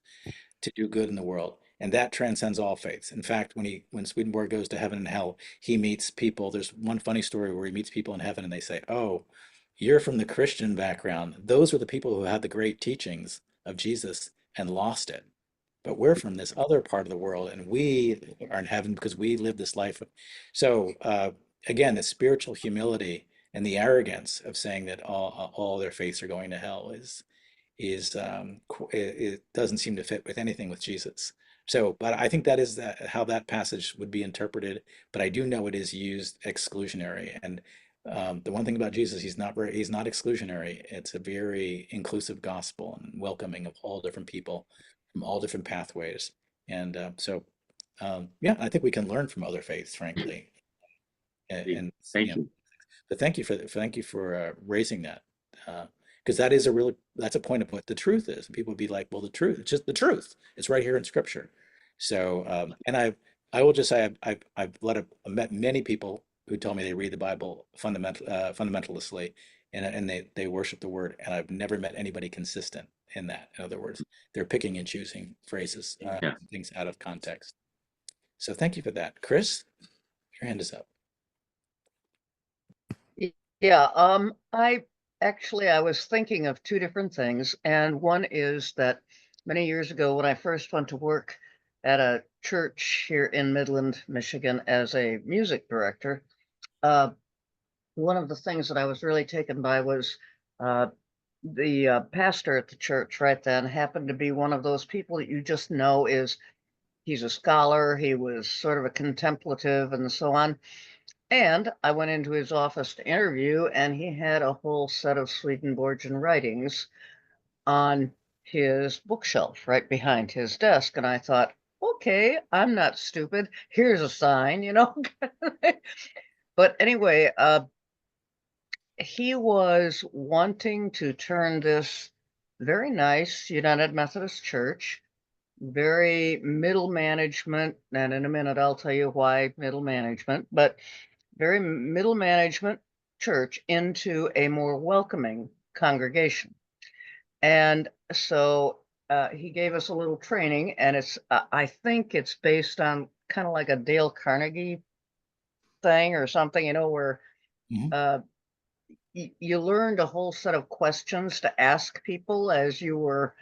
S1: to do good in the world? And that transcends all faiths. In fact, when Swedenborg goes to heaven and hell, he meets people. There's one funny story where he meets people in heaven and they say, "Oh, you're from the Christian background. Those were the people who had the great teachings of Jesus and lost it. But we're from this other part of the world and we are in heaven because we live this life." So again, the spiritual humility and the arrogance of saying that all their faiths are going to hell it doesn't seem to fit with anything with Jesus. So, but I think that is how that passage would be interpreted. But I do know it is used exclusionary. And the one thing about Jesus, he's not exclusionary. It's a very inclusive gospel and welcoming of all different people from all different pathways. And yeah, I think we can learn from other faiths, frankly. And
S7: Thank you.
S1: but thank you for raising that, because that's a point of what the truth is. And people would be like, well, the truth, it's just the truth. It's right here in Scripture. So, and I will just say I've met many people who tell me they read the Bible fundamentalistically, and they worship the Word, and I've never met anybody consistent in that. In other words, they're picking and choosing phrases,
S7: Yeah.
S1: things out of context. So thank you for that, Chris. Your hand is up.
S8: Yeah, I was thinking of two different things, and one is that many years ago when I first went to work at a church here in Midland, Michigan as a music director, one of the things that I was really taken by was the pastor at the church right then happened to be one of those people that you just know he's a scholar, he was sort of a contemplative and so on. And I went into his office to interview, and he had a whole set of Swedenborgian writings on his bookshelf right behind his desk. And I thought, okay, I'm not stupid. Here's a sign, you know. But anyway, he was wanting to turn this very nice United Methodist Church, very middle management, and in a minute I'll tell you why middle management, but very middle management church into a more welcoming congregation. And so he gave us a little training, and I think it's based on kind of like a Dale Carnegie thing or something, you know, where
S1: Mhm.
S8: you learned a whole set of questions to ask people as you were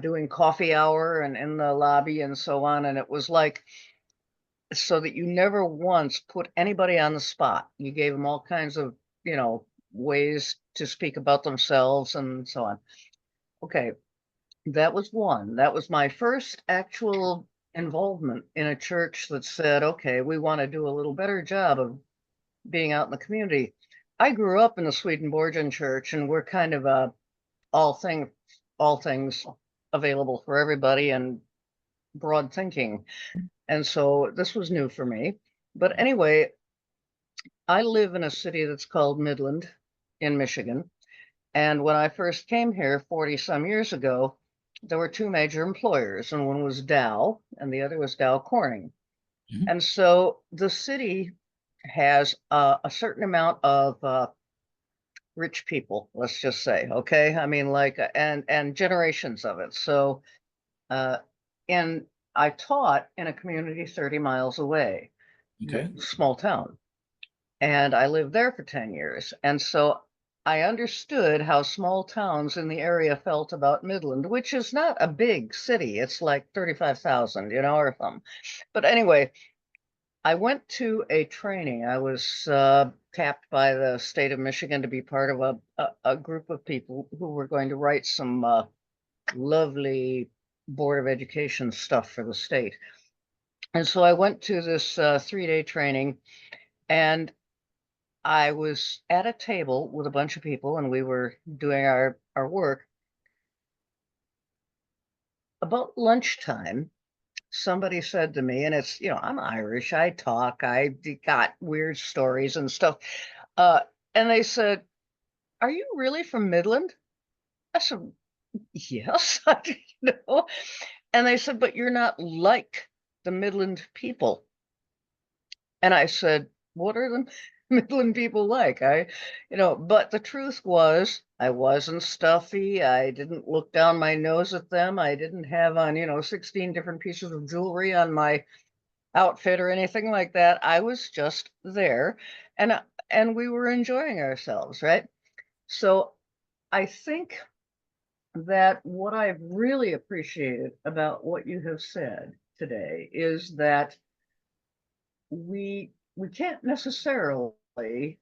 S8: doing coffee hour and in the lobby and so on. And it was like, so that you never once put anybody on the spot. You gave them all kinds of, you know, ways to speak about themselves and so on. Okay, that was one. That was my first actual involvement in a church that said, okay, we want to do a little better job of being out in the community. I grew up in the Swedenborgian church, and we're kind of all thing all things available for everybody and broad thinking. And so this was new for me. But anyway, I live in a city that's called Midland in Michigan. And when I first came here 40 some years ago, there were two major employers, and one was Dow and the other was Dow Corning.
S1: Mhm.
S8: And so the city has a certain amount of rich people, let's just say, okay? I mean, like, and generations of it. So, uh, and I taught in a community 30 miles away,
S1: Okay.
S8: small town. And I lived there for 10 years. And so I understood how small towns in the area felt about Midland, which is not a big city. It's like 35,000, you know, or something. But anyway, I went to a training. I was tapped by the state of Michigan to be part of a group of people who were going to write some lovely Board of Education stuff for the state. And so I went to this 3-day training, and I was at a table with a bunch of people, and we were doing our work. About lunchtime, somebody said to me, and it's, you know, I'm Irish, I talk, I got weird stories and stuff. Uh, and they said, "Are you really from Midland?" I said, "Yes," you know. And they said, "But you're not like the Midland people." And I said, what are the Midland people like? But the truth was, I wasn't stuffy. I didn't look down my nose at them. I didn't have on, 16 different pieces of jewelry on my outfit or anything like that. I was just there, and we were enjoying ourselves, right? So I think that what I've really appreciated about what you have said today is that we can't necessarily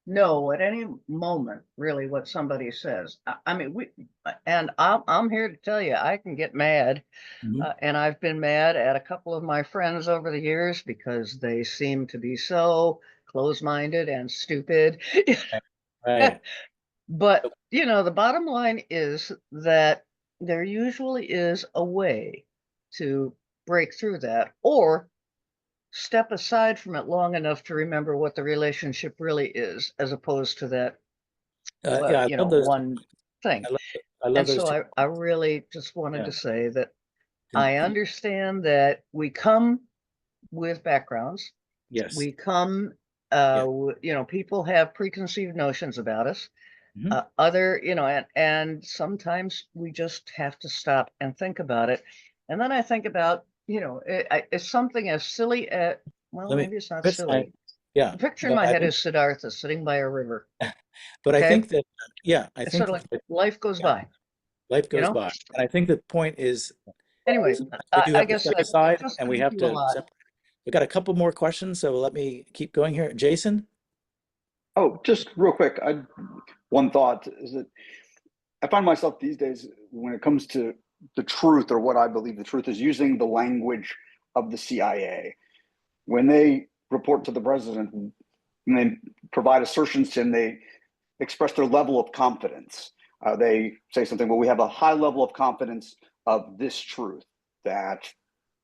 S8: know at any moment really what somebody says. I mean, and I'm here to tell you, I can get mad, and I've been mad at a couple of my friends over the years because they seem to be so close-minded and stupid.
S1: Right.
S8: But the bottom line is that there usually is a way to break through that, or step aside from it long enough to remember what the relationship really is, as opposed to that,
S1: Yeah, I love those.
S8: one thing.
S1: I love
S8: And
S1: those
S8: so
S1: two.
S8: I really just wanted
S1: Yeah.
S8: to say that
S1: And-
S8: I understand that we come with backgrounds.
S1: Yes.
S8: We come, people have preconceived notions about us.
S1: Mhm.
S8: And sometimes we just have to stop and think about it. And then I think about, it's something as silly as, well,
S1: Let me-
S8: maybe it's not
S1: Chris,
S8: silly.
S1: Yeah.
S8: The picture in
S1: But
S8: my
S1: I
S8: head
S1: think,
S8: is Siddhartha sitting by a river.
S1: but I
S8: Okay.
S1: think that, yeah, I
S8: It's
S1: think
S8: sort of like
S1: that
S8: life goes
S1: yeah,
S8: by,
S1: life goes by. And I think the point is,
S8: Anyway,
S1: sometimes we do
S8: I
S1: have to
S8: guess
S1: step
S8: I
S1: aside
S8: just
S1: and we
S8: thank
S1: have
S8: you a
S1: to
S8: lot.
S1: separate. We've got a couple more questions, so let me keep going here. Jason?
S9: Oh, just real quick, one thought is that I find myself these days, when it comes to the truth or what I believe the truth is, using the language of the CIA. When they report to the president and they provide assertions to him, they express their level of confidence. They say something, well, we have a high level of confidence of this truth, that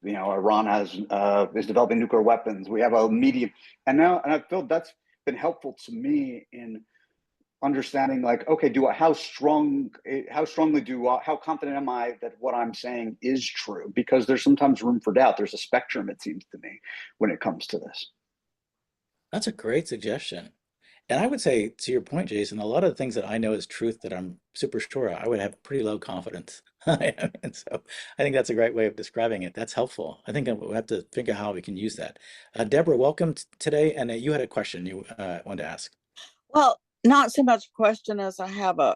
S9: Iran is developing nuclear weapons. We have a medium, and I feel that's been helpful to me in understanding, like, okay, how confident am I that what I'm saying is true? Because there's sometimes room for doubt. There's a spectrum, it seems to me, when it comes to this.
S1: That's a great suggestion. And I would say, to your point, Jason, a lot of the things that I know is truth that I'm super sure of, I would have pretty low confidence. And so I think that's a great way of describing it. That's helpful. I think we'll have to figure out how we can use that. Deborah, welcome today. And you had a question you wanted to ask.
S10: Well, not so much a question as I have a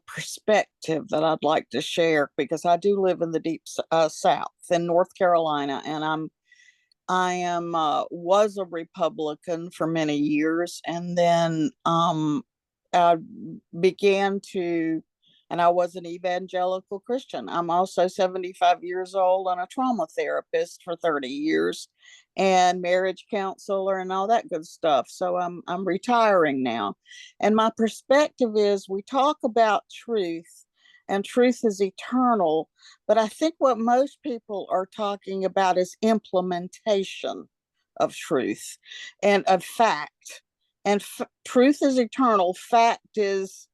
S10: perspective that I'd like to share, because I do live in the deep South in North Carolina, and was a Republican for many years, and then I began to, and I was an evangelical Christian. I'm also 75 years old and a trauma therapist for 30 years and marriage counselor and all that good stuff. So I'm retiring now. And my perspective is, we talk about truth, and truth is eternal, but I think what most people are talking about is implementation of truth and of fact. And truth is eternal, fact is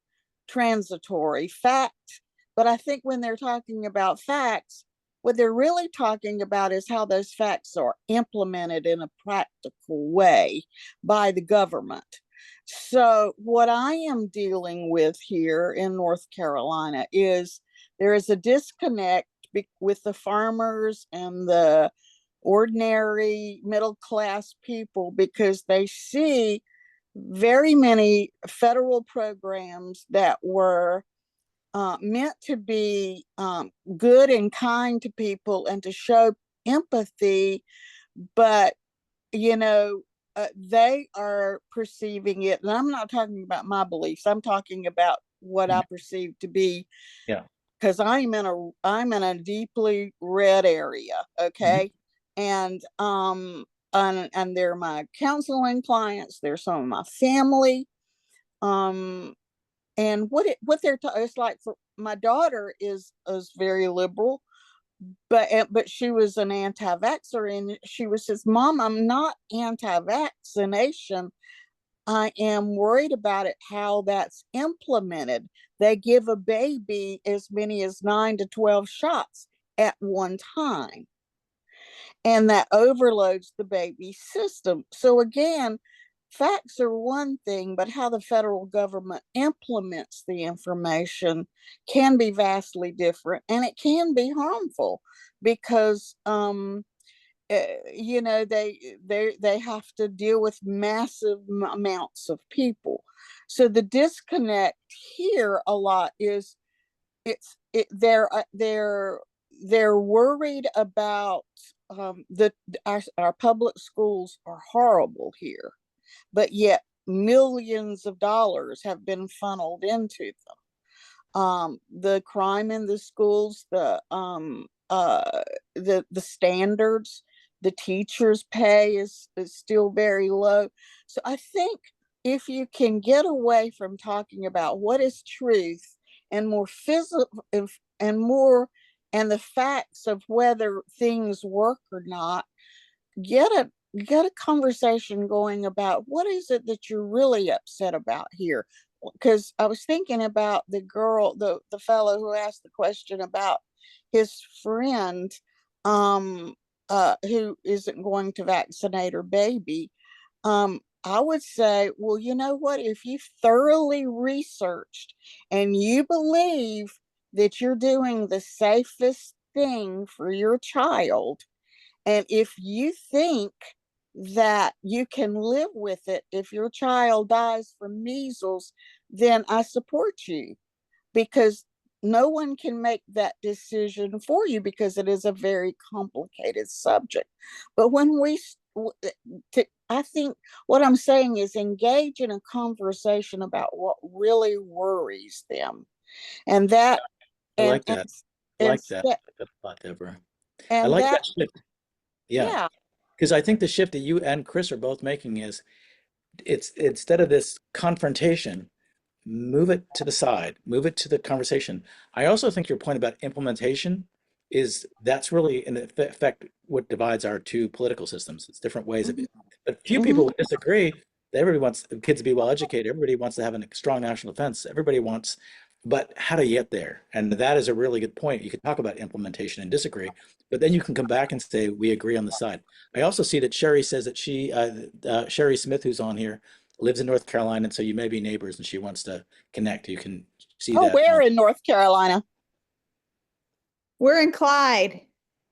S10: transitory. Fact, but I think when they're talking about facts, what they're really talking about is how those facts are implemented in a practical way by the government. So what I am dealing with here in North Carolina is there is a disconnect with the farmers and the ordinary middle class people, because they see very many federal programs that were meant to be good and kind to people and to show empathy, but they are perceiving it, and I'm not talking about my beliefs, I'm talking about what I perceive to be,
S1: Yeah.
S10: because I'm in a deeply red area, okay? And they're my counseling clients, they're some of my family, and what they're it's like, for my daughter is very liberal, but she was an anti-vaxxer, and she was says, Mom, I'm not anti-vaccination, I am worried about it, how that's implemented. They give a baby as many as 9 to 12 shots at one time. and that overloads the baby system. So again, facts are one thing, but how the federal government implements the information can be vastly different, and it can be harmful because you know, they have to deal with massive amounts of people. So the disconnect here a lot is they're worried about our public schools are horrible here, but yet millions of dollars have been funneled into them. The crime in the schools, the standards, the teachers' pay is still very low. So I think if you can get away from talking about what is truth and more physical and more and the facts of whether things work or not, get a conversation going about what is it that you're really upset about here. Because I was thinking about the girl, the fellow who asked the question about his friend who isn't going to vaccinate her baby. I would say, well, you know what? If you thoroughly researched and you believe that you're doing the safest thing for your child, and if you think that you can live with it if your child dies from measles, then I support you, because no one can make that decision for you because it is a very complicated subject. But when I think what I'm saying is engage in a conversation about what really worries them. And that,
S1: I
S10: and,
S1: like that. I
S10: and,
S1: like that.
S10: and,
S1: I like that a lot, Deborah. I
S10: and
S1: like
S10: that,
S1: that shift. Yeah.
S10: yeah.
S1: Because I think the shift that you and Chris are both making is it's instead of this confrontation, move it to the side, move it to the conversation. I also think your point about implementation is that's really in effect what divides our two political systems. It's different ways of it. But few people would disagree. Everybody wants kids to be well educated. Everybody wants to have a strong national defense. Everybody wants, but how to get there? And that is a really good point. You can talk about implementation and disagree, but then you can come back and say we agree on the side. I also see that Sherry says that Sherry Smith, who's on here, lives in North Carolina, and so you may be neighbors, and she wants to connect. You can see
S10: Oh,
S1: that.
S10: where in North Carolina?
S11: We're in Clyde.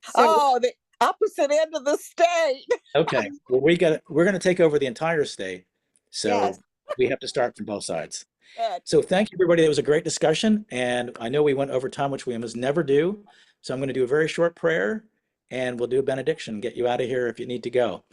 S11: So
S10: Oh, the opposite end of the state.
S1: Okay, well, we're going to take over the entire state, so
S11: yes.
S1: we have to start from both sides.
S10: Good.
S1: So thank you, everybody. That was a great discussion, and I know we went over time, which we almost never do. So I'm going to do a very short prayer, and we'll do a benediction, get you out of here if you need to go.